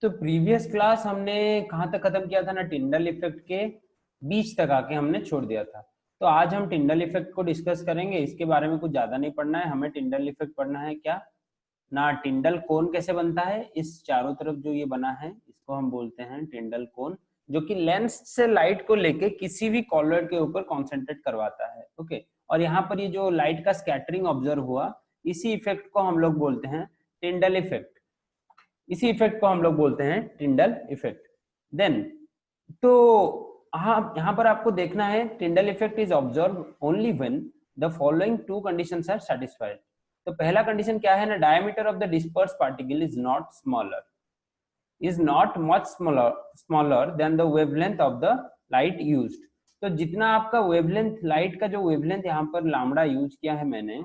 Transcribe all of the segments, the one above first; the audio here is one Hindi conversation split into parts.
तो प्रीवियस क्लास हमने कहाँ तक खत्म किया था ना, टिंडल इफेक्ट के बीच तक आके हमने छोड़ दिया था। तो आज हम टिंडल इफेक्ट को डिस्कस करेंगे। इसके बारे में कुछ ज्यादा नहीं पढ़ना है हमें। टिंडल इफेक्ट पढ़ना है क्या ना, टिंडल कोन कैसे बनता है। इस चारों तरफ जो ये बना है इसको हम बोलते हैं टिंडल कोन, जो कि लेंस से लाइट को लेके किसी भी कॉलर के ऊपर कॉन्सेंट्रेट करवाता है। ओके, और यहाँ पर ये जो लाइट का स्कैटरिंग ऑब्जर्व हुआ, इसी इफेक्ट को हम लोग बोलते हैं टिंडल इफेक्ट। इसी इफेक्ट को हम लोग बोलते हैं टिंडल इफेक्ट। देन तो हाँ, यहाँ पर आपको देखना है Tyndall effect is observe only when the following two conditions are satisfied. तो पहला कंडीशन क्या है ना, diameter of the disperse particle is not much smaller than the wavelength of the light used. तो जितना आपका वेवलेंथ, लाइट का जो वेवलेंथ यहाँ पर लैम्बडा यूज किया है मैंने,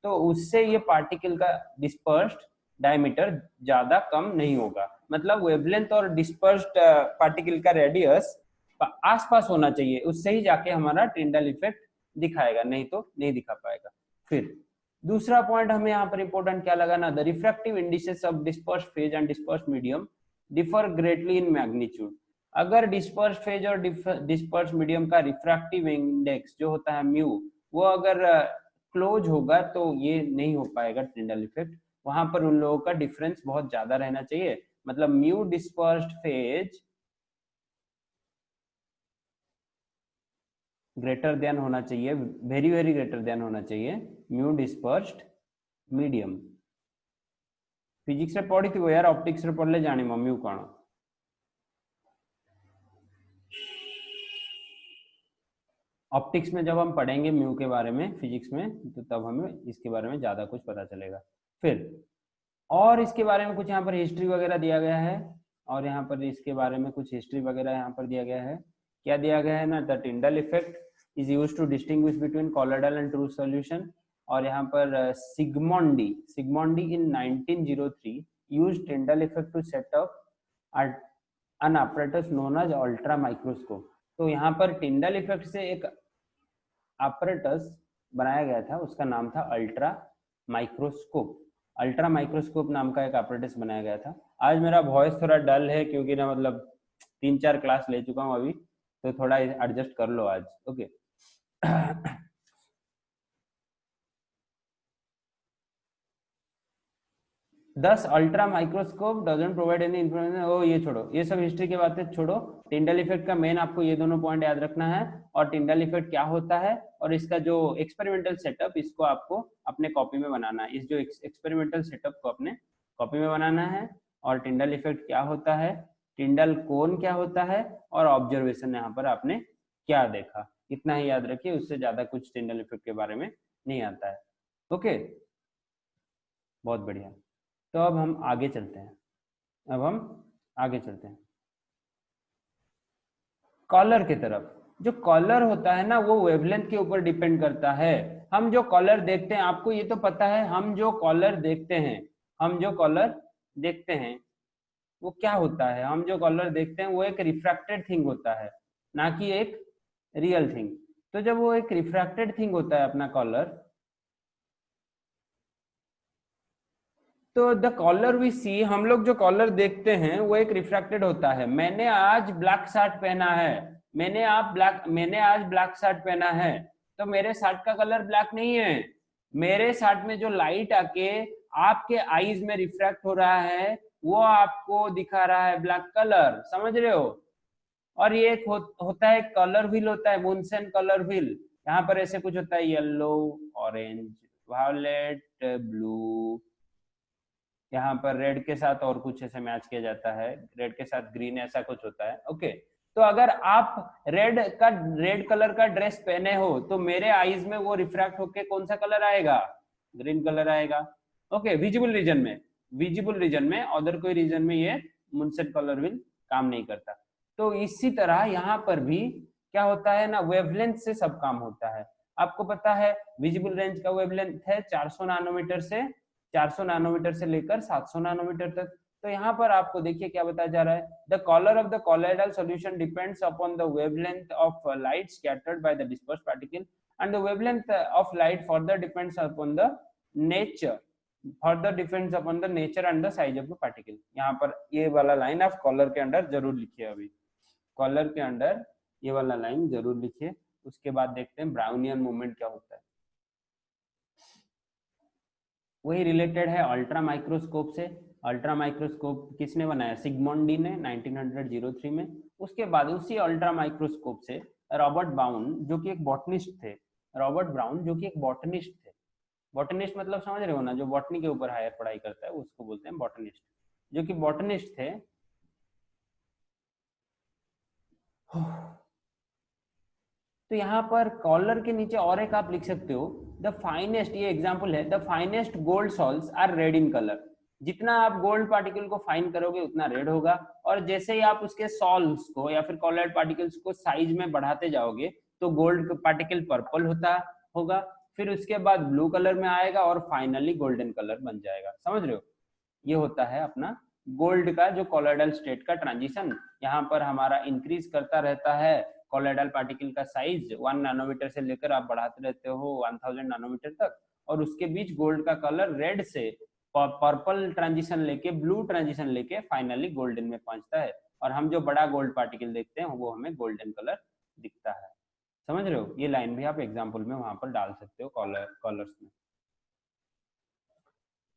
तो उससे ये पार्टिकल का डिस्पर्स्ड डायमीटर ज्यादा कम नहीं होगा। मतलब वेवलेंथ और डिस्पर्स्ड पार्टिकल का रेडियस आसपास होना चाहिए, उससे ही जाके हमारा टिंडल इफेक्ट दिखाएगा, नहीं तो नहीं दिखा पाएगा। फिर दूसरा पॉइंट हमें यहाँ पर इंपॉर्टेंट क्या लगा ना, the refractive indices of dispersed phase and dispersed medium differ greatly in magnitude. अगर डिस्पर्स्ड फेज और डिस्पर्स्ड मीडियम का रिफ्रैक्टिव इंडेक्स जो होता है म्यू, वो अगर क्लोज होगा तो ये नहीं हो पाएगा टिंडल इफेक्ट। वहां पर उन लोगों का डिफरेंस बहुत ज्यादा रहना चाहिए। मतलब mu dispersed phase greater than होना चाहिए, वेरी वेरी ग्रेटर देन होना चाहिए म्यू डिस्पर्स्ड मीडियम। फिजिक्स रे पढ़ी थी यार, ऑप्टिक्स रे पढ़ले जानिम म्यू कौन। ऑप्टिक्स में जब हम पढ़ेंगे म्यू के बारे में फिजिक्स में, तो तब हमें इसके बारे में ज्यादा कुछ पता चलेगा। फिर और इसके बारे में कुछ यहाँ पर हिस्ट्री वगैरह दिया गया है, और यहाँ पर इसके बारे में कुछ हिस्ट्री वगैरह यहाँ पर दिया गया है। क्या दिया गया है ना, the Tyndall effect is used to distinguish between colloidal and true solution. और यहाँ पर Zsigmondy in 1903 used Tyndall effect to set up an apparatus known as ultramicroscope. तो यहाँ पर टिंडल इफेक्ट से एक apparatus बनाया गया था, उसका नाम था अल्ट्रा माइक्रोस्कोप। अल्ट्रा माइक्रोस्कोप नाम का एक apparatus बनाया गया था। आज मेरा वॉइस थोड़ा डल है क्योंकि ना मतलब 3-4 क्लास ले चुका हूँ अभी, तो थोड़ा एडजस्ट कर लो आज। Okay this ultra microscope doesn't provide any information. ओ ये छोड़ो, ये सब हिस्ट्री की बातें छोड़ो। टिंडल इफेक्ट का मेन आपको ये दोनों पॉइंट याद रखना है, और टिंडल इफेक्ट क्या होता है और इसका जो एक्सपेरिमेंटल सेटअप, इसको आपको अपने कॉपी में बनाना है। इस जो एक्सपेरिमेंटल सेटअप को अपने कॉपी में बनाना है। और टिंडल इफेक्ट क्या होता है, टिंडल कोन क्या होता है, और ऑब्जर्वेशन यहाँ पर आपने क्या देखा, इतना ही याद रखिए। उससे ज्यादा कुछ टिंडल इफेक्ट के बारे में नहीं आता है। ओके, बहुत बढ़िया। तो अब हम आगे चलते हैं। कॉलर की तरफ। जो कॉलर होता है ना, वो वेवलेंथ के ऊपर डिपेंड करता है। हम जो कॉलर देखते हैं, आपको ये तो पता है, हम जो कॉलर देखते हैं वो क्या होता है। हम जो कॉलर देखते हैं वो एक रिफ्रैक्टेड थिंग होता है, ना कि एक रियल थिंग। तो जब वो एक रिफ्रैक्टेड थिंग होता है अपना कॉलर, तो द कॉलर वी सी, हम लोग जो कॉलर देखते हैं वो एक रिफ्रैक्टेड होता है। मैंने आज ब्लैक शर्ट पहना है, मैंने आज ब्लैक शर्ट पहना है, तो मेरे शर्ट का कलर ब्लैक नहीं है। मेरे शर्ट में जो लाइट आके आपके आईज में रिफ्रैक्ट हो रहा है, वो आपको दिखा रहा है ब्लैक कलर, समझ रहे हो। और ये एक होता है कलर व्हील, होता है मुनसेन कलर व्हील। यहाँ पर ऐसे कुछ होता है, येलो, ऑरेंज, वायोलेट, ब्लू। यहाँ पर रेड के साथ और कुछ ऐसे मैच किया जाता है, रेड के साथ ग्रीन, ऐसा कुछ होता है। ओके, तो अगर आप रेड कलर का ड्रेस पहने हो, तो मेरे आईज में वो रिफ्रैक्ट होके कौन सा कलर आएगा, ग्रीन कलर आएगा। ओके, विजिबल रीजन में, अदर कोई रीजन में ये मुनसेट कलर व्हील काम नहीं करता। तो इसी तरह यहाँ पर भी क्या होता है ना, वेवलेंथ से सब काम होता है। आपको पता है विजिबल रेंज का वेवलेंथ है 400 नैनोमीटर से लेकर 700 नैनोमीटर तक। तो यहाँ पर आपको देखिए क्या बताया जा रहा है, the colour of the colloidal solution depends upon the wavelength of light scattered by the dispersed particle, and the wavelength of light further depends upon the nature further depends upon the nature and the size of the particle. यहाँ पर ये वाला लाइन आप कॉलर के अंडर जरूर लिखिए, अभी कॉलर के अंडर ये वाला लाइन जरूर लिखिए। उसके बाद देखते हैं ब्राउनियन मूवमेंट क्या होता है। वही रिलेटेड है अल्ट्रा माइक्रोस्कोप से। अल्ट्रा माइक्रोस्कोप किसने बनाया? सिगमंडी ने 1903 में। उसके बाद उसी अल्ट्रा माइक्रोस्कोप से रॉबर्ट ब्राउन जो कि एक बॉटनिस्ट थे, रॉबर्ट ब्राउन जो कि एक बॉटनिस्ट थे, बॉटनिस्ट मतलब समझ रहे हो ना, जो बॉटनी के ऊपर हायर पढ़ाई करता है उसको बोलते हैं बॉटनिस्ट, जो कि बॉटनिस्ट थे। तो यहाँ पर कॉलर के नीचे और एक आप लिख सकते हो द फाइनेस्ट, ये एग्जांपल है, the finest gold sols are red in colour. जितना आप गोल्ड पार्टिकल को फाइन करोगे उतना रेड होगा, और जैसे ही आप उसके सॉल्स को या फिर कॉलर्ड पार्टिकल्स को साइज में बढ़ाते जाओगे तो गोल्ड पार्टिकल पर्पल होता होगा, फिर उसके बाद ब्लू कलर में आएगा और फाइनली गोल्डन कलर बन जाएगा। समझ रहे हो? ये होता है अपना गोल्ड का जो कॉलॉइडल स्टेट का ट्रांजिशन। यहाँ पर हमारा इंक्रीज करता रहता है कॉलॉइडल पार्टिकल का साइज 1 नैनोमीटर से लेकर आप बढ़ाते रहते हो 1000 नैनोमीटर तक, और उसके बीच गोल्ड का कलर रेड से पर्पल ट्रांजिशन लेके ब्लू ट्रांजिशन लेके फाइनली गोल्डन में पहुंचता है, और हम जो बड़ा गोल्ड पार्टिकल देखते हैं वो हमें गोल्डन कलर दिखता है। समझ रहे हो? ये लाइन भी आप एग्जाम्पल में वहां पर डाल सकते हो कॉलर्स में।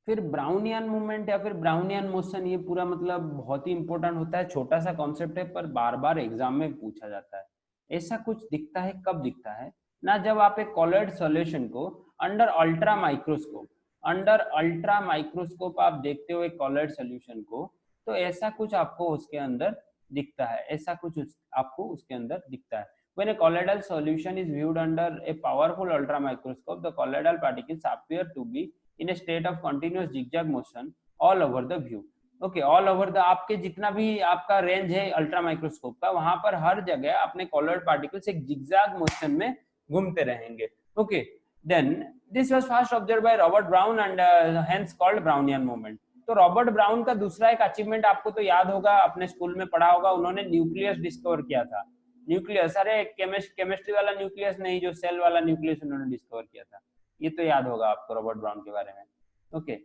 फिर ब्राउनियन मूवमेंट या फिर ब्राउनियन मोशन, ये पूरा मतलब बहुत ही इंपॉर्टेंट होता है, छोटा सा कॉन्सेप्ट है पर बार बार एग्जाम में पूछा जाता है। ऐसा कुछ दिखता है, कब दिखता है ना, जब आप एक कॉलर्ड सॉल्यूशन को under ultra microscope, under ultra microscope आप देखते हो एक कॉलर्ड सॉल्यूशन को, तो ऐसा कुछ आपको उसके अंदर दिखता है, ऐसा कुछ आपको उसके अंदर दिखता है। When a colloidal solution is viewed under a powerful ultra microscope, the colloidal particles appear to be in a state of continuous zigzag motion all over the view. Okay, all over the, आपके जितना भी आपका रेंज है अल्ट्रा माइक्रोस्कोप का, वहां पर हर जगह अपने कॉलर्ड पार्टिकल्स एक जिगजैग मोशन में घूमते रहेंगे। Okay, then this was first observe by Robert Brown and hence called Brownian movement. तो रॉबर्ट ब्राउन का दूसरा एक अचीवमेंट आपको तो याद होगा, अपने स्कूल में पढ़ा होगा, उन्होंने न्यूक्लियस डिस्कवर किया था। न्यूक्लियस, अरे केमिस्ट्री वाला न्यूक्लियस नहीं, जो सेल वाला न्यूक्लियस उन्होंने डिस्कवर किया था, ये तो याद होगा आपको रॉबर्ट ब्राउन के बारे में। Okay,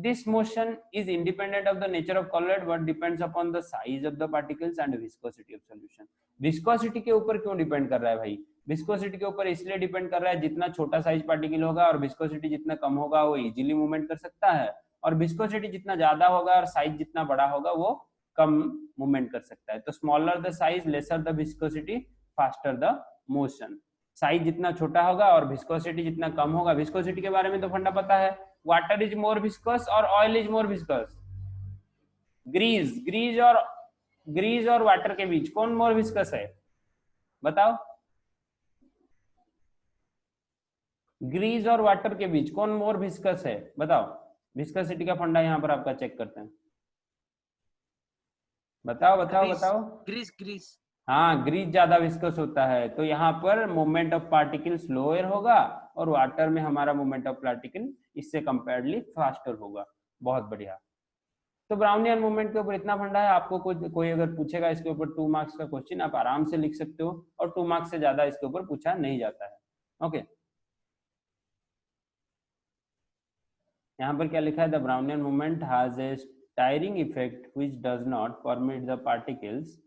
this motion is independent of the nature of colloid but depends upon the size of the particles and viscosity of solution. Viscosity के ऊपर क्यों डिपेंड कर रहा है भाई? विस्कोसिटी के ऊपर इसलिए डिपेंड कर रहा है, जितना छोटा साइज पार्टिकल होगा और विस्कोसिटी जितना कम होगा वो इजीली मूवमेंट कर सकता है, और विस्कोसिटी जितना ज्यादा होगा और साइज जितना बड़ा होगा वो कम मूवमेंट कर सकता है। तो smaller the size lesser the viscosity faster the motion. Size जितना छोटा होगा और विस्कोसिटी जितना कम होगा, विस्कोसिटी के बारे में तो फंडा पता है, वाटर इज मोर विस्कस और oil is more viscous. Grease grease और वाटर के बीच कौन मोर विस्कस है? बताओ, ग्रीस और वाटर के बीच कौन मोर विस्कस है? बताओ, विस्कोसिटी का फंडा यहाँ पर आपका चेक करते हैं। बताओ बताओ बताओ। Grease grease. हाँ, ग्रीस ज्यादा विस्कस होता है, तो यहाँ पर मोमेंट ऑफ पार्टिकल स्लोअर होगा और वाटर में हमारा मोमेंट ऑफ पार्टिकल इससे कंपेयरली फास्टर होगा। बहुत बढ़िया। तो ब्राउनियन मूवमेंट के ऊपर इतना फंडा है, आपको कोई अगर पूछेगा इसके ऊपर 2 मार्क्स का क्वेश्चन आप आराम से लिख सकते हो, और 2 मार्क्स से ज्यादा इसके ऊपर पूछा नहीं जाता है। ओके, यहाँ पर क्या लिखा है? The Brownian movement has a steering effect which does not permit the particles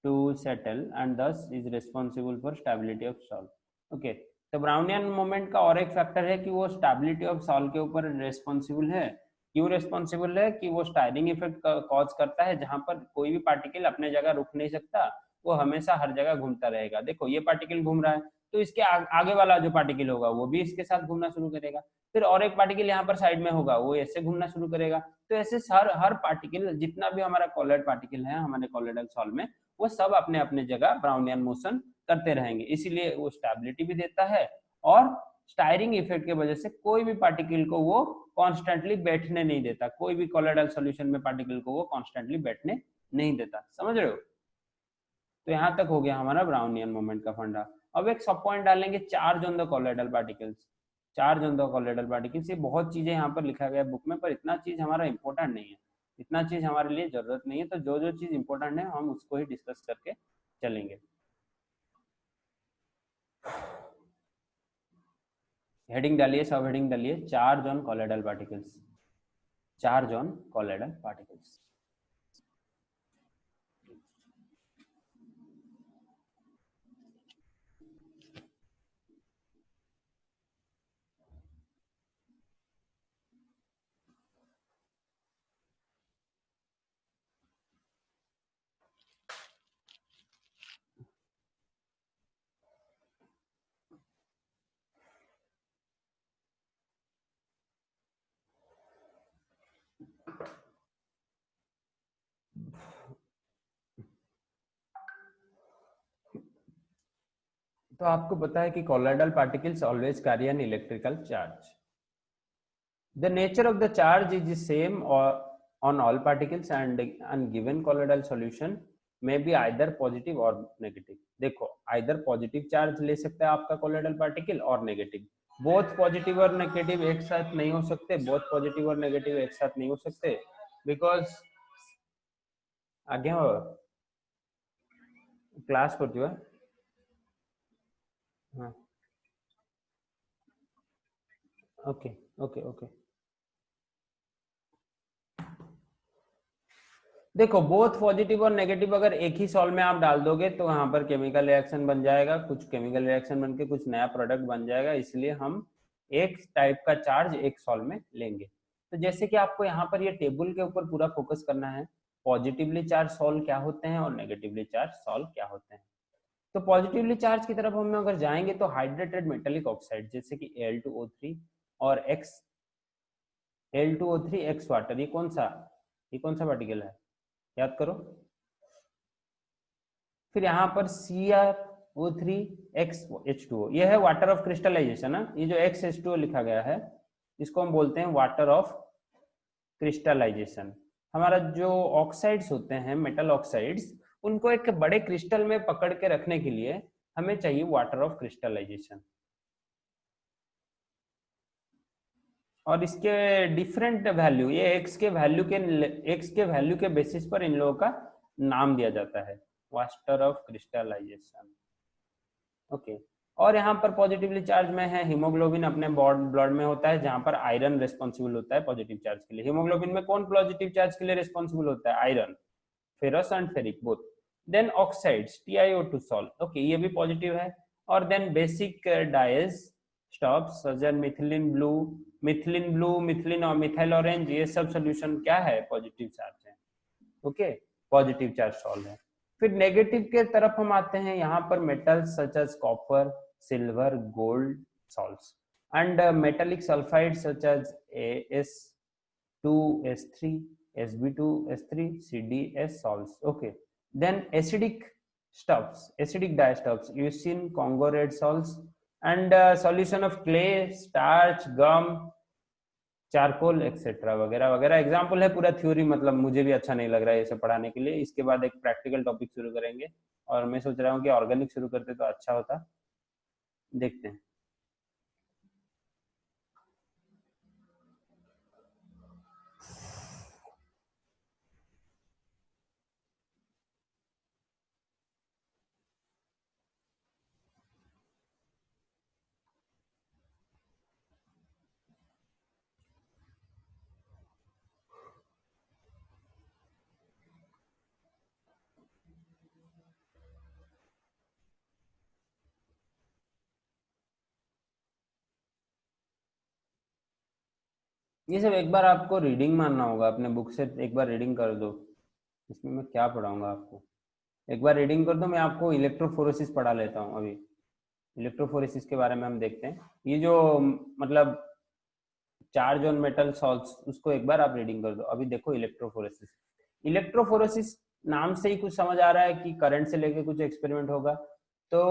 to settle and thus is responsible for stability of sol। okay, तो ब्राउनियन मोमेंट का और एक फैक्टर है कि वो स्टेबिलिटी ऑफ सॉल के ऊपर रेस्पॉन्सिबल है। क्यों रेस्पॉन्सिबल है? कि वो स्टायरिंग इफेक्ट कॉज करता है, जहां पर कोई भी पार्टिकल अपने जगह रुक नहीं सकता, वो हमेशा हर जगह घूमता रहेगा। देखो ये पार्टिकल घूम रहा है तो इसके आगे वाला जो पार्टिकल होगा वो भी इसके साथ घूमना शुरू करेगा, फिर और एक पार्टिकल यहाँ पर साइड में होगा वो ऐसे घूमना शुरू करेगा। तो ऐसे हर पार्टिकल, जितना भी हमारा कॉलॉइड पार्टिकल है हमारे कॉलॉइडल सॉल में, वो सब अपने अपने जगह ब्राउनियन मोशन करते रहेंगे, इसीलिए वो स्टेबिलिटी भी देता है, और स्टायरिंग इफेक्ट की वजह से कोई भी पार्टिकल को वो कॉन्स्टेंटली बैठने नहीं देता, कोई भी कॉलॉइडल सॉल्यूशन में पार्टिकल को वो कॉन्स्टेंटली बैठने नहीं देता। समझ रहे हो? तो यहाँ तक हो गया हमारा ब्राउनियन मोमेंट का फंडा। अब एक सब पॉइंट डालेंगे, charge on the colloidal particles. Charge on the colloidal particles, ये बहुत चीजें यहाँ पर लिखा गया है बुक में, पर इतना चीज हमारा इंपॉर्टेंट नहीं है, इतना चीज हमारे लिए जरूरत नहीं है। तो जो जो चीज इंपॉर्टेंट है हम उसको ही डिस्कस करके चलेंगे। हेडिंग डालिए, सब हेडिंग डालिए, charge on colloidal particles. charge on colloidal particles. तो आपको पता है कि colloidal particles always carry an electrical charge. The nature of the charge is the same on all particles and given colloidal solution may be either positive or negative. देखो either positive charge ले सकता है आपका colloidal particle और negative. Both positive और negative एक साथ नहीं हो सकते, both positive और negative एक साथ नहीं हो सकते, because आगे हो क्लास करती है हाँ ओके ओके ओके देखो बोथ पॉजिटिव और नेगेटिव अगर एक ही सॉल्व में आप डाल दोगे तो वहां पर केमिकल रिएक्शन बन जाएगा, कुछ केमिकल रिएक्शन बन के कुछ नया प्रोडक्ट बन जाएगा, इसलिए हम एक टाइप का चार्ज एक सॉल्व में लेंगे। तो जैसे कि आपको यहाँ पर ये टेबल के ऊपर पूरा फोकस करना है, पॉजिटिवली चार्ज सॉल्व क्या होते हैं और नेगेटिवली चार्ज सॉल्व क्या होते हैं। तो पॉजिटिवली चार्ज की तरफ हम अगर जाएंगे तो हाइड्रेटेड मेटेलिक ऑक्साइड जैसे कि Al2O3 और Al2O3 X वाटर, ये कौन सा पार्टिकल है याद करो। फिर यहाँ पर CrO3 XH2O, यह है वाटर ऑफ क्रिस्टलाइजेशन ना, ये जो XH2O लिखा गया है इसको हम बोलते हैं वाटर ऑफ क्रिस्टलाइजेशन। हमारा जो ऑक्साइड्स होते हैं मेटल ऑक्साइड्स, उनको एक बड़े क्रिस्टल में पकड़ के रखने के लिए हमें चाहिए वाटर ऑफ क्रिस्टलाइजेशन। और इसके डिफरेंट वैल्यू, ये एक्स के वैल्यू के बेसिस पर इन लोगों का नाम दिया जाता है, वाटर ऑफ क्रिस्टलाइजेशन। ओके और यहाँ पर पॉजिटिवली चार्ज में है हीमोग्लोबिन, अपने ब्लड में होता है जहाँ पर आयरन रिस्पॉन्सिबल होता है पॉजिटिव चार्ज के लिए। हीमोग्लोबिन में कौन पॉजिटिव चार्ज के लिए रिस्पॉन्सिबल होता है? Iron, ferrous and ferric both. Then oxides TiO2 salt, okay ये भी पॉजिटिव है। और then basic dyes stops such as methylene blue, methylene और मिथाइल ऑरेंज, ये सब सोल्यूशन क्या है? पॉजिटिव चार्ज है। ओके पॉजिटिव चार्ज सॉल्व है। फिर नेगेटिव के तरफ हम आते हैं, यहाँ पर metals such as copper, silver, gold salts and metallic sulphide such as As2S3, Sb2S3, CdS salts. Okay, then acidic stuffs, acidic dyestuffs, using Congo red salts and solution of clay, starch, gum, charcoal etcetera वगैरह वगैरह। एग्जाम्पल है, पूरा थ्योरी मतलब मुझे भी अच्छा नहीं लग रहा है ये सब पढ़ाने के लिए। इसके बाद एक प्रैक्टिकल टॉपिक शुरू करेंगे और मैं सोच रहा हूँ कि ऑर्गेनिक शुरू करते तो अच्छा होता, देखते हैं। ये सब एक बार आपको रीडिंग मानना होगा, अपने बुक से एक बार रीडिंग कर दो। इसमें मैं क्या पढ़ाऊंगा आपको, एक बार रीडिंग कर दो। मैं आपको इलेक्ट्रोफोरेसिस पढ़ा लेता हूँ अभी। इलेक्ट्रोफोरेसिस के बारे में हम देखते हैं। ये जो मतलब चार्ज ऑन मेटल सॉल्ट्स, उसको एक बार आप रीडिंग कर दो। अभी देखो इलेक्ट्रोफोरेसिस, इलेक्ट्रोफोरेसिस नाम से ही कुछ समझ आ रहा है कि करंट से लेके कुछ एक्सपेरिमेंट होगा। तो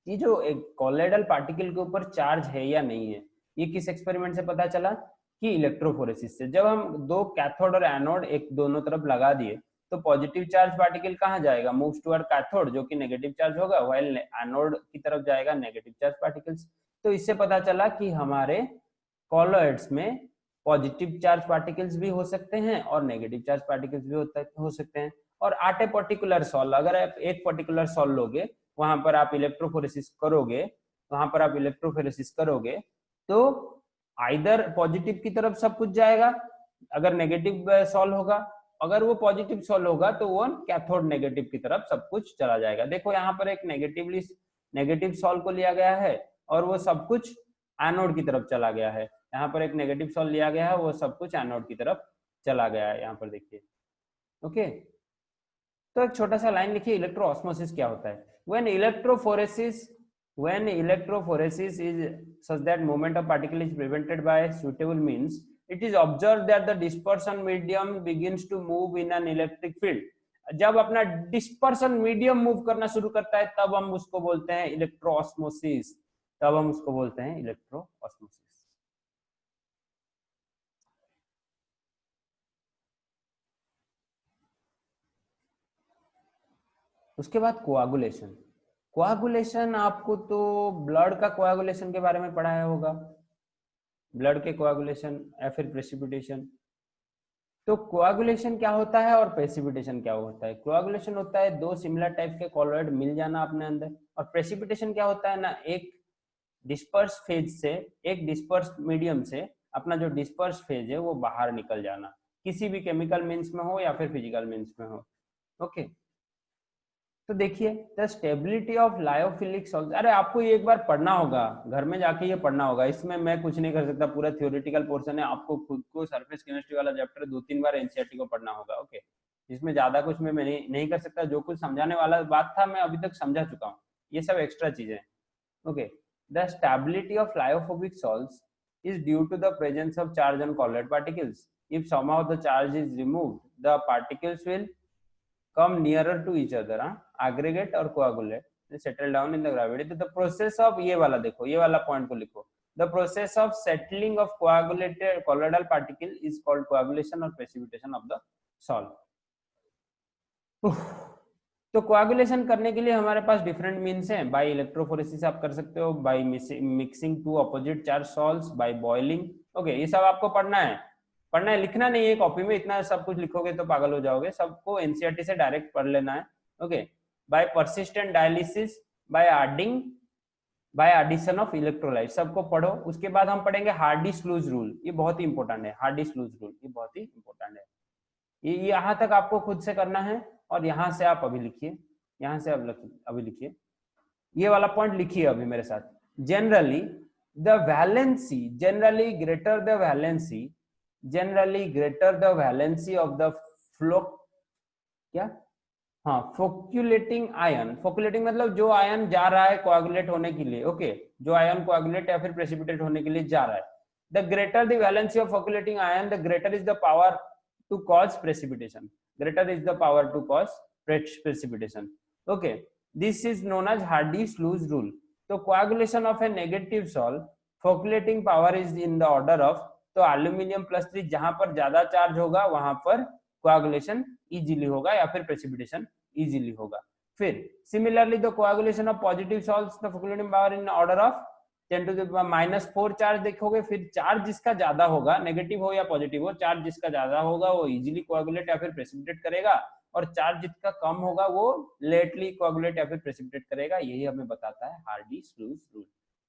ये जो एक कॉलोइडल पार्टिकल के ऊपर चार्ज है या नहीं है, ये किस एक्सपेरिमेंट से पता चला? कि इलेक्ट्रोफोरेसिस से। जब हम दो कैथोड और एनोड एक दोनों तरफ लगा दिए तो पॉजिटिव चार्ज पार्टिकल कहाँ जाएगा? मूव्स टुवर्ड कैथोड, जो कि नेगेटिव चार्ज होगा, व्हाइल एनोड की तरफ जाएगा नेगेटिव चार्ज पार्टिकल्स। तो इससे पता चला कि हमारे कॉलोइड्स में पॉजिटिव चार्ज पार्टिकल्स भी हो सकते हैं और नेगेटिव चार्ज पार्टिकल्स भी हो सकते हैं। और आटे पर्टिकुलर सॉल्व, अगर आप एक पर्टिकुलर सॉल्व लोगे, वहां पर आप इलेक्ट्रोफोरेसिस करोगे, तो आइदर पॉजिटिव की तरफ सब कुछ जाएगा अगर नेगेटिव सॉल्व होगा, अगर वो पॉजिटिव सॉल्व होगा तो वो कैथोड नेगेटिव की तरफ सब कुछ चला जाएगा। देखो यहाँ पर एक नेगेटिव सॉल्व को लिया गया है और वो सब कुछ एनोड की तरफ चला गया है। यहाँ पर एक नेगेटिव सॉल्व लिया गया है, वो सब कुछ एनोड की तरफ चला गया है, यहाँ पर देखिए। ओके, तो एक छोटा सा लाइन लिखिए, इलेक्ट्रोऑस्मोसिस क्या होता है। when electrophoresis is such that movement of particle is prevented by suitable means, it is observed that the dispersion medium begins to move in an electric field. जब अपना डिस्पर्सन मीडियम मूव करना शुरू करता है तब हम उसको बोलते हैं इलेक्ट्रोऑस्मोसिस, तब हम उसको बोलते हैं इलेक्ट्रोऑस्मोसिस। उसके बाद कोआगुलेशन। कोआगुलेशन आपको तो ब्लड का कोआगुलेशन के बारे में पढ़ाया होगा, ब्लड के कोआगुलेशन या फिर प्रेसिपिटेशन। तो कोआगुलेशन क्या होता है और प्रेसिपिटेशन क्या होता है। कोआगुलेशन होता है दो सिमिलर टाइप के कॉलॉइड मिल जाना अपने अंदर, और प्रेसिपिटेशन क्या होता है ना, एक डिस्पर्स फेज से, एक डिस्पर्स मीडियम से अपना जो डिस्पर्स फेज है वो बाहर निकल जाना, किसी भी केमिकल मीन्स में हो या फिर फिजिकल मीन्स में हो। ओके, तो देखिए the stability of lyophilic salt, अरे आपको ये एक बार पढ़ना होगा, घर में जाके ये पढ़ना होगा, इसमें मैं कुछ नहीं कर सकता, पूरा थ्योरेटिकल पोर्शन है, आपको खुद को सरफेस केमिस्ट्री वाला चैप्टर 2-3 बार एनसीईआरटी को पढ़ना होगा। ओके, इसमें ज्यादा कुछ मैं नहीं कर सकता, जो कुछ समझाने वाला बात था मैं अभी तक समझा चुका हूँ, ये सब एक्स्ट्रा चीजें। Okay, the stability of lyophobic salts is due to the presence of charge on colloid particles. If somehow the charge is removed, the particles will come nearer to each other, aggregate or coagulate, settle down in the gravity. तो the process of, ये वाला देखो, ये वाला पॉइंट को लिखो, the process of settling of coagulated colloidal particle is called coagulation or precipitation of the salt. तो कोआगुलेशन करने के लिए हमारे पास डिफरेंट मीन्स हैं। बाय इलेक्ट्रोफोरेसिस आप कर सकते हो, by mixing two opposite charge salts, by boiling. Okay, ये सब आपको पढ़ना है, लिखना नहीं है कॉपी में, इतना सब कुछ लिखोगे तो पागल हो जाओगे, सबको एनसीईआरटी से डायरेक्ट पढ़ लेना है। Okay, by persistent dialysis, by addition of electrolyte, सबको पढ़ो। उसके बाद हम पढ़ेंगे हार्डी-स्लूज रूल, ये बहुत ही इंपॉर्टेंट है, हार्डी-स्लूज रूल ये बहुत ही इंपॉर्टेंट है। ये यहाँ तक आपको खुद से करना है, और यहाँ से आप अभी लिखिए, यहाँ से अभी लिखिए, ये वाला पॉइंट लिखिए अभी मेरे साथ। Generally the valency, generally greater the valency of the flow, क्या, हाँ, फोक्यूलेटिंग आयन। फोक्यूलेटिंग मतलब जो आयन जा रहा है कोआगुलेट होने के लिए। ओके, जो आयन कोआगुलेट या फिर प्रेसिपिटेट होने के लिए जा रहा है। The greater the valency of flocculating ion, the greater is the power to cause precipitation. Greater is the power to cause precipitation. Okay, this is known as Hardy-Sluze rule. So coagulation of a negative salt, focculating power is in the order of, तो aluminium +3 जहां पर ज्यादा चार्ज होगा वहां पर coagulation easily होगा या फिर precipitation easily होगा। फिर similarly the coagulation of positive salts, the focculating power in order of 10 to the -4 charge देखोगे। फिर चार्ज जिसका ज्यादा होगा, नेगेटिव हो या पॉजिटिव हो, चार्ज जिसका ज्यादा होगा वो इजीली कोआगुलेट या फिर प्रेसिपिटेट करेगा, और चार्ज जिसका कम होगा वो लेटली कोआगुलेट या फिर प्रेसिपिटेट करेगा। यही हमें बताता है हार्डी-स्लूज रूल।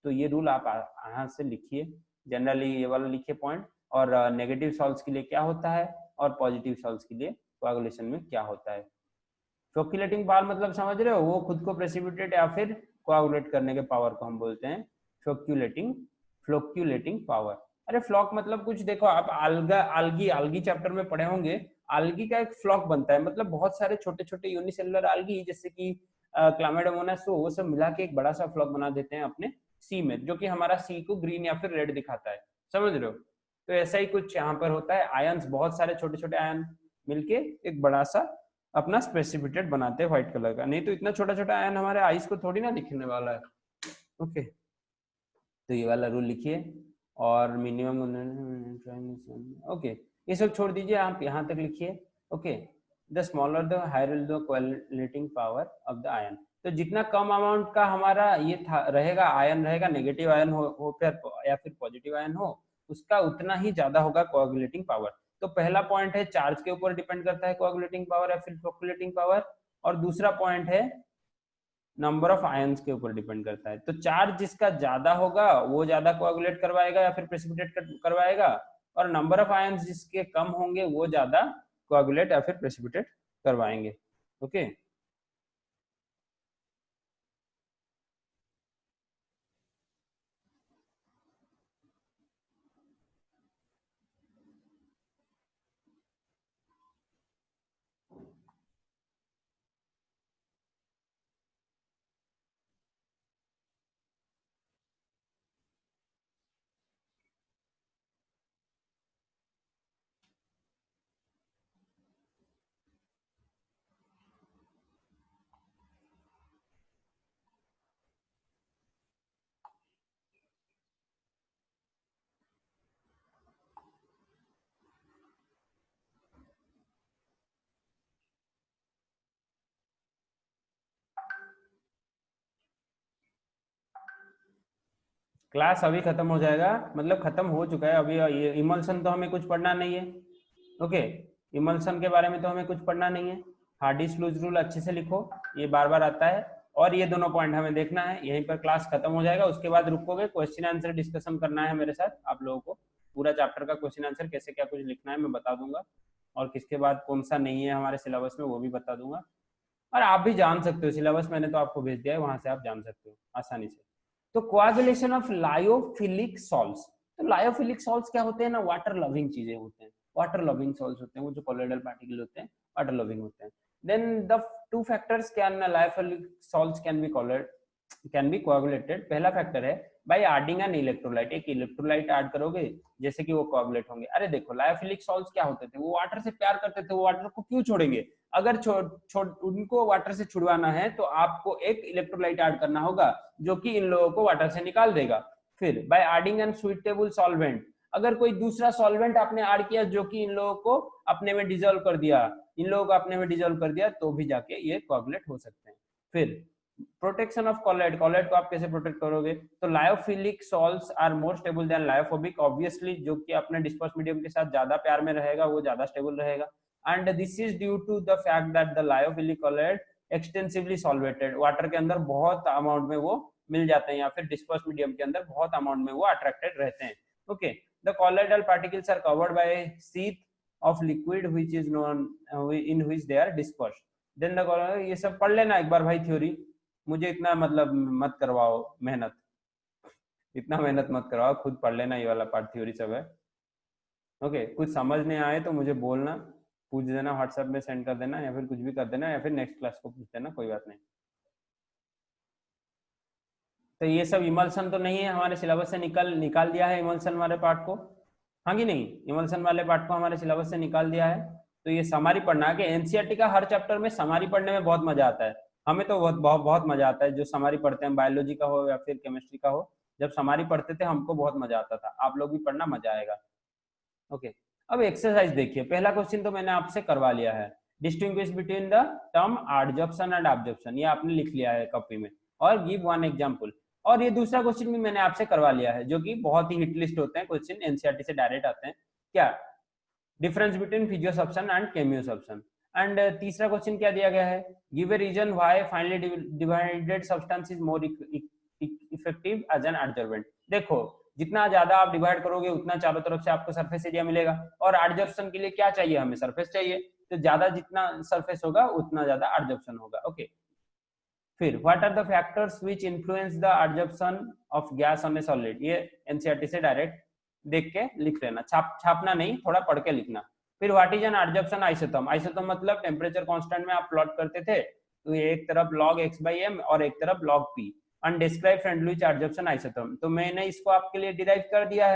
तो ये रूल आप यहाँ से लिखिए, जनरली ये वाला लिखिए पॉइंट, और नेगेटिव सॉल्ट्स के लिए क्या होता है और पॉजिटिव सॉल्ट्स के लिए कोआगुलेशन में क्या होता है। फोक्यूलेटिंग पावर मतलब समझ रहे हो, वो खुद को प्रेसिपिटेट या फिर कोआगुलेट करने के पावर को हम बोलते हैं फ्लोक्यूलेटिंग पावर। अरे फ्लॉक मतलब कुछ, देखो आप आल्गी चैप्टर में पढ़े होंगे, आल्गी का एक फ्लॉक बनता है, मतलब बहुत सारे छोटे छोटे यूनिसेलुलर आल्गी, जैसे कि क्लामिडोमोनास, वो सब मिला के एक बड़ा सा फ्लॉक बना देते हैं अपने सी में, जो कि हमारा सी को ग्रीन या फिर रेड दिखाता है, समझ रहे हो। तो ऐसा ही कुछ यहाँ पर होता है, आयंस, बहुत सारे छोटे छोटे आयन मिलके एक बड़ा सा अपना प्रेसिपिटेट बनाते हैं व्हाइट कलर का। नहीं तो इतना छोटा छोटा आयन हमारे आइस को थोड़ी ना दिखने वाला है। ओके, तो ये वाला रूल लिखिए, और मिनिमम, ओके ये सब छोड़ दीजिए, आप यहाँ तक लिखिए। Okay, the smaller the higher the coagulating power of the ion. तो जितना कम अमाउंट का हमारा ये रहेगा, आयन रहेगा, नेगेटिव आयन हो फिर या फिर पॉजिटिव आयन हो, उसका उतना ही ज्यादा होगा कोएगुलेटिंग पावर। तो पहला पॉइंट है चार्ज के ऊपर डिपेंड करता है कोएगुलेटिंग पावर या फिर फ्लोक्युलेटिंग पावर, और दूसरा पॉइंट है नंबर ऑफ आयंस के ऊपर डिपेंड करता है। तो चार्ज जिसका ज्यादा होगा वो ज्यादा कोएगुलेट करवाएगा या फिर प्रेसिपिटेट करवाएगा, और नंबर ऑफ आयंस जिसके कम होंगे वो ज्यादा कोआगुलेट या फिर प्रेसिपिटेट करवाएंगे। ओके क्लास अभी खत्म हो जाएगा, मतलब खत्म हो चुका है अभी। ये इमल्सन तो हमें कुछ पढ़ना नहीं है। ओके इमल्सन के बारे में तो हमें कुछ पढ़ना नहीं है। हार्डिस लूज रूल अच्छे से लिखो, ये बार बार आता है, और ये दोनों पॉइंट हमें देखना है। यहीं पर क्लास खत्म हो जाएगा, उसके बाद रुकोगे, क्वेश्चन आंसर डिस्कशन करना है मेरे साथ आप लोगों को। पूरा चैप्टर का क्वेश्चन आंसर कैसे क्या कुछ लिखना है मैं बता दूंगा, और किसके बाद कौन सा नहीं है हमारे सिलेबस में वो भी बता दूंगा। और आप भी जान सकते हो, सिलेबस मैंने तो आपको भेज दिया है, वहां से आप जान सकते हो आसानी से। तो कोआगुलेशन ऑफ लायोफिलिक सॉल्ट्स, तो लायोफिलिक सॉल्ट्स क्या होते हैं ना, वाटर लविंग चीजें होते हैं, वाटर लविंग सॉल्ट्स होते हैं, वो जो कोलोइडल पार्टिकल होते हैं वाटर लविंग होते हैं। Then the two factors can lyophilic salts can be coagulated. पहला फैक्टर है बाय एडिंग एन इलेक्ट्रोलाइट, एक इलेक्ट्रोलाइट ऐड करोगे जैसे कि वो कोआगुलेट होंगे। अरे देखो लायोफिलिक सॉल्ट्स क्या होते थे, वो वाटर से प्यार करते थे, वो वाटर को क्यों छोड़ेंगे? अगर उनको वाटर से छुड़वाना है तो आपको एक इलेक्ट्रोलाइट ऐड करना होगा जो कि इन लोगों को वाटर से निकाल देगा। फिर bye adding N suitable solvent, अगर कोई दूसरा सॉल्वेंट आपने ऐड किया जो कि इन लोगों को अपने में डिजोल्व कर दिया, इन लोगों को अपने में डिजोल्व कर दिया, तो भी जाके ये कोआगुलेट हो सकते हैं। फिर प्रोटेक्शन ऑफ कॉलेट, कॉलेट को आप कैसे प्रोटेक्ट करोगे? तो lyophilic salts are more stable than lyophobic, obviously जो कि अपने डिस्पर्स मीडियम के साथ ज्यादा प्यार में रहेगा वो ज्यादा स्टेबल रहेगा। And this is due to the fact that the lyophilic colloid extensively solvated, water के अंदर बहुत अमाउंट में वो मिल जाते हैं, या फिर डिस्पर्स मीडियम के अंदर बहुत अमाउंट में वो अट्रैक्टेड रहते हैं। Okay the colloidal particles are covered by a sheath of liquid which is known in which they are dispersed. Then the ये सब पढ़ लेना एक बार भाई थ्योरी, मुझे इतना मतलब मत करवाओ मेहनत, इतना मेहनत मत करवाओ, खुद पढ़ लेना, ये वाला पार्ट थ्योरी सब है। ओके कुछ समझ नहीं आए तो मुझे बोलना, पूछ देना, व्हाट्सएप में सेंड कर देना, या फिर कुछ भी कर देना, या फिर नेक्स्ट क्लास को पूछ देना, कोई बात नहीं। तो ये सब इमल्सन तो नहीं है, हमारे सिलेबस से निकाल दिया है इमल्सन वाले पार्ट को, हाँ कि नहीं? इमल्सन वाले पार्ट को हमारे सिलेबस से निकाल दिया है। तो ये समरी पढ़ना है कि एनसीईआरटी का हर चैप्टर में समरी पढ़ने में बहुत मजा आता है, हमें तो बहुत मजा आता है जो समरी पढ़ते हैं, बायोलॉजी का हो या फिर केमिस्ट्री का हो, जब समरी पढ़ते थे हमको बहुत मजा आता था, आप लोग भी पढ़ना, मजा आएगा। ओके अब एक्सरसाइज देखिए, पहला क्वेश्चन तो मैंने आपसे करवा लिया है, distinguish between the term adsorption and absorption, ये आपने लिख लिया है कॉपी में, और गिव वन एग्जांपल। और ये दूसरा क्वेश्चन भी मैंने आपसे करवा लिया है, जो कि बहुत ही हिट लिस्ट होते हैं क्वेश्चन, एनसीईआरटी से डायरेक्ट आते हैं। क्या? Difference between physisorption and chemisorption. And तीसरा क्वेश्चन क्या दिया गया है, give a reason why finely divided substance is more effective as an adsorbent. देखो जितना ज्यादा आप डिवाइड करोगे उतना चारों तरफ से आपको सरफेस एरिया मिलेगा, और एडजॉर्प्शन के लिए क्या चाहिए हमें? सरफेस चाहिए, तो ज्यादा जितना सरफेस होगा उतना ज्यादा एडजॉर्प्शन होगा। ओके फिर what are the factors which influence the adsorption of gas on a solid, ये एनसीईआरटी से डायरेक्ट देख के लिख लेना, छापना नहीं, थोड़ा पढ़ के लिखना। फिर व्हाट इज एन एडजॉर्प्शन आइसोटोम, आइसोटोम मतलब टेम्परेचर कांस्टेंट में आप प्लॉट करते थे, तो ये एक तरफ log x/m और एक तरफ log p। अनडिस्क्राइब फ्रेंडली एडजॉर्प्शन आइसोटोम, तो मैंने इसको आपके लिए डिराइव कर दिया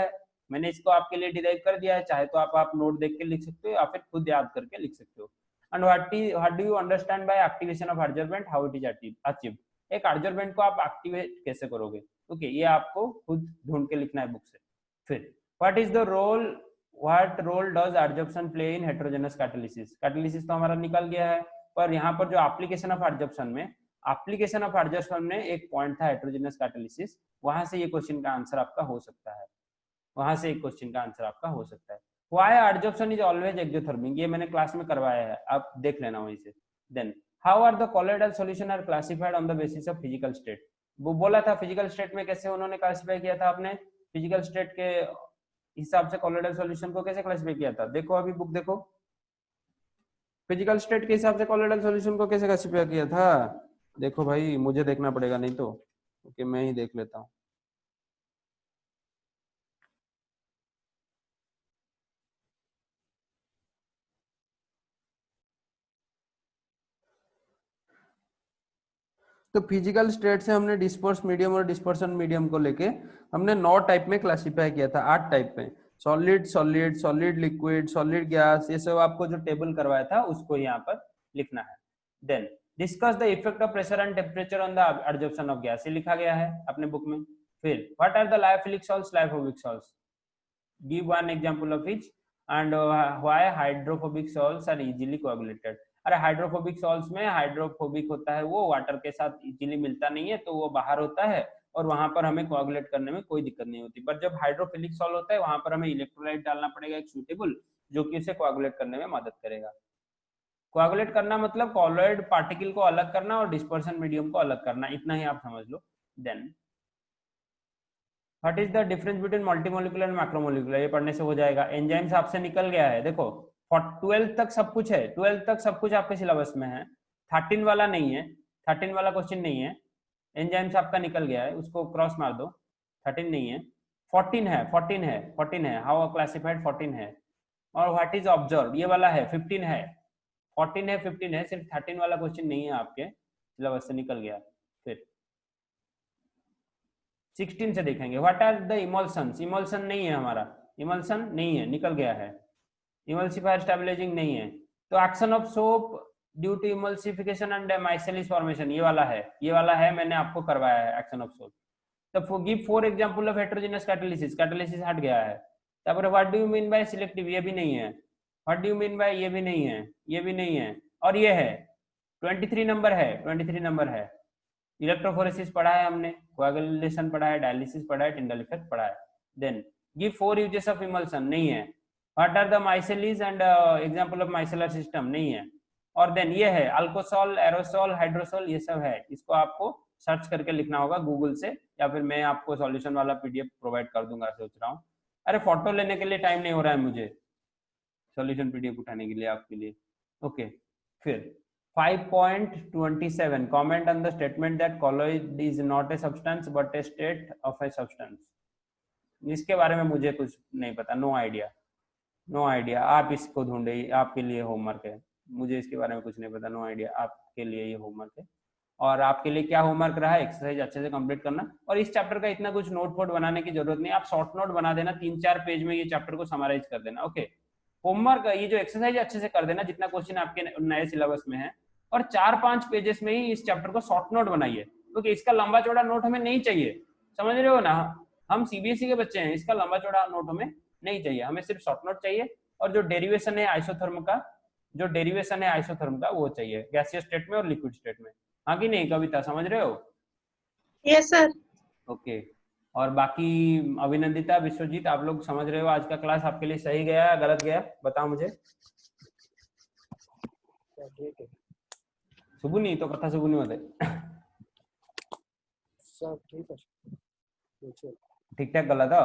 है, चाहे तो आप नोट देख के लिख सकते हो या फिर खुद याद करके लिख सकते हो। And what do you understand by activation of adsorbent, how it is achieved, एक adsorbent को आप एक्टिवेट कैसे करोगे? ओके ये आपको खुद ढूंढ के लिखना है बुक से। फिर what role does adsorption play in heterogeneous catalysis, catalysis तो हमारा निकल गया है, पर यहाँ पर जो एप्लीकेशन ऑफ adsorption में एक पॉइंट था हेटेरोजेनस कैटालिसिस, वहां से ये क्वेश्चन का आंसर आपका हो सकता है, Why adsorption is always exothermic, ये मैंने क्लास में करवाया है, आप देख लेना वहीं से। Then how are the colloidal solution are classified on the basis of physical state, वो बोला था फिजिकल स्टेट में कैसे उन्होंने क्लासिफाई किया था, आपने फिजिकल स्टेट के इस हिसाब से कॉलोइडल सॉल्यूशन को कैसे क्लासिफाई किया था, देखो अभी बुक देखो, फिजिकल स्टेट के हिसाब से कॉलोइडल सॉल्यूशन को कैसे क्लासिफाई किया था, देखो भाई मुझे देखना पड़ेगा नहीं तो, ओके मैं ही देख लेता हूँ। तो फिजिकल स्टेट से हमने डिस्पर्स मीडियम और डिस्पर्सन मीडियम को लेके हमने 9 टाइप में क्लासिफाई किया था, 8 टाइप में, solid solid solid liquid solid gas, ये सब आपको जो टेबल करवाया था उसको यहाँ पर लिखना है। Then discuss the effect of pressure and temperature on the absorption of gas, ये लिखा गया है अपने बुक में। फिर what are the lyophilic salts, lyophobic salts, give one example of each and why hydrophobic salts are easily coagulated. अरे हाइड्रोफोबिक सॉल्ट्स में हाइड्रोफोबिक होता है, वो वाटर के साथ इजीली मिलता नहीं है, तो वो बाहर होता है और वहां पर हमें कोएगुलेट करने में कोई दिक्कत नहीं होती। पर जब हाइड्रोफिलिक सॉल्ट होता है वहां पर हमें इलेक्ट्रोलाइट डालना पड़ेगा एक सूटेबल, जो कि उसे कोएगुलेट करने में मदद करेगा। कोएगुलेट करना मतलब कॉलोइड पार्टिकल को अलग करना और डिस्पर्सन मीडियम को अलग करना, इतना ही आप समझ लो। Then what is the difference between multimolecular and macromolecular, ये पढ़ने से हो जाएगा। एंजाइम्स आपसे निकल गया है, देखो 12 तक सब कुछ है, 12 तक सब कुछ आपके सिलेबस में है, 13 वाला नहीं है, 13 वाला क्वेश्चन नहीं है। एंजाइम्स आपका निकल गया है, उसको क्रॉस मार दो, 13 नहीं है, 14 है, 14 है, 14 है, हाउ क्लासिफाइड 14 है। और व्हाट इज ऑब्जर्व, ये वाला है, 15 है, 14 है, 15 है, सिर्फ 13 वाला क्वेश्चन नहीं है, आपके सिलेबस से निकल गया। फिर 16 से देखेंगे, what are the emulsions, emulsion नहीं है हमारा, इमल्शन नहीं है, निकल गया है। इमल्सिफायर स्टेबलाइजिंग नहीं है। तो action of soap due to emulsification and micelles formation, ये वाला है, ये वाला है, मैंने आपको करवाया है एक्शन ऑफ सोप। तो give 4 example of heterogeneous catalysis, catalysis हट गया है। तापर what do you mean by selective, ये भी नहीं है। What do you mean by, ये भी नहीं है, ये भी नहीं है, और ये है 23 नंबर है, 23 नंबर है। इलेक्ट्रोफोरेसिस पढ़ा है हमने, कोएगुलेशन पढ़ा है, डायलिसिस पढ़ा है, टिंडल इफेक्ट पढ़ा है। Then give 4 uses of emulsion, नहीं है। What are the micelles and example of micellar system, नहीं है। और देन ये है अल्कोसॉल, एरोसॉल, हाइड्रोसॉल, ये सब है, इसको आपको सर्च करके लिखना होगा गूगल से, या फिर मैं आपको सॉल्यूशन वाला पीडीएफ प्रोवाइड कर दूंगा, सोच रहा हूँ। अरे फोटो लेने के लिए टाइम नहीं हो रहा है मुझे, सॉल्यूशन पीडीएफ उठाने के लिए आपके लिए। ओके, फिर 5.27 comment on the statement that colloid is not a substance but a state of a substance, इसके बारे में मुझे कुछ नहीं पता, नो आइडिया, नो आइडिया, आप इसको ढूंढे, आपके लिए होमवर्क है, मुझे इसके बारे में कुछ नहीं पता, नो आइडिया, आपके लिए ये होमवर्क है। और आपके लिए क्या होमवर्क रहा है, एक्सरसाइज अच्छे से कंप्लीट करना, और इस चैप्टर का इतना कुछ नोट फोट बनाने की जरूरत नहीं, आप शॉर्ट नोट बना देना, 3-4 पेज में ये चैप्टर को समराइज कर देना। ओके, होमवर्क ये जो एक्सरसाइज अच्छे से कर देना, जितना क्वेश्चन आपके नए सिलेबस में है, और 4-5 पेजेस में ही इस चैप्टर को शॉर्ट नोट बनाइए, क्योंकि इसका लंबा चौड़ा नोट हमें नहीं चाहिए, समझ रहे हो ना, हम सीबीएसई के बच्चे हैं, इसका लंबा चौड़ा नोट हमें नहीं चाहिए, हमें सिर्फ शॉर्ट नोट चाहिए, और जो डेरिवेशन है आइसोथर्म का, जो डेरिवेशन है आइसोथर्म का वो चाहिए, गैसियस स्टेट में और लिक्विड स्टेट में। हाँ कि नहीं कविता, समझ रहे हो? Yes sir. ओके, और बाकी अभिनंदिता, विश्वजीत, आप लोग समझ रहे हो, आज का क्लास आपके लिए सही गया या गलत गया, बताओ मुझे। सुबुनी तो कथा सुबुनी होते सब ठीक है, ठीक ठाक गलत है।